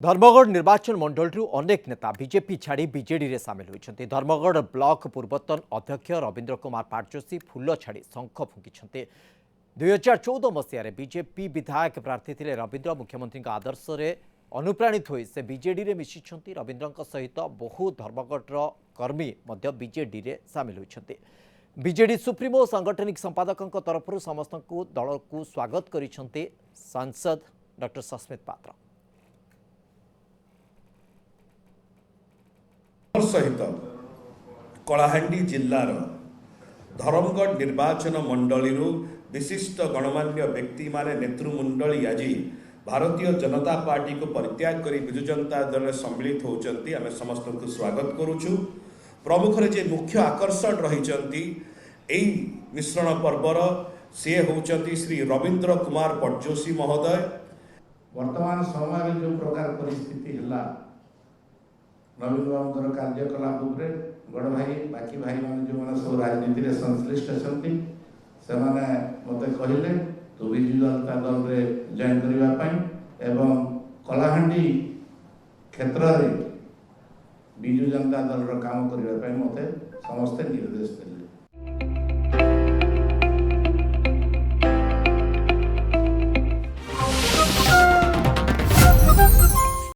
धर्मगढ़ निर्वाचन मंडल अनेक नेता बीजेपी छाड़ी बीजेडी रे सामिल होती। धर्मगढ़ ब्लॉक पूर्वतन अध्यक्ष रवींद्र कुमार पाटजोशी फूल छाड़ी शंख फुंकी। 2014 मसीह बीजेपी विधायक प्रार्थी थे रवींद्र मुख्यमंत्री आदर्श रे अनुप्राणित होई से बीजेडी रे मिशिछंती। रवींद्र सहित बहु धर्मगढ़ कर्मी बीजेडी रे सामिल होती। बीजेडी सुप्रीमो सांगठनिक संपादकों तरफ समस्त दल को स्वागत करिसेंती सांसद डॉक्टर सस्मित पात्र। सहित कलाहांडी जिल्लार धर्मगढ़ निर्वाचन मंडली विशिष्ट गणमान्य व्यक्ति माने नेतृमंडली आज भारतीय जनता पार्टी को परित्याग कर विजु जनता दल में सम्मिलित होती। आम समस्त को स्वागत करुचु। प्रमुख जे मुख्य आकर्षण रही मिश्रण पर्वर सी होती श्री रवींद्र कुमार पाटजोशी महोदय। वर्तमान समय में जो प्रकार परिस्थिति है रवींद्र बाबूर कार्यकलाप बड़ भाई बाकी भाई मैंने जो मैंने सब राजनीति में संश्लिष्ट अच्छा से मत कहले तो विजु जनता दल में जॉइन करने एवं कलाहांडी क्षेत्र में विजु जनता दल काम करने मत समस्ते निर्देश देले।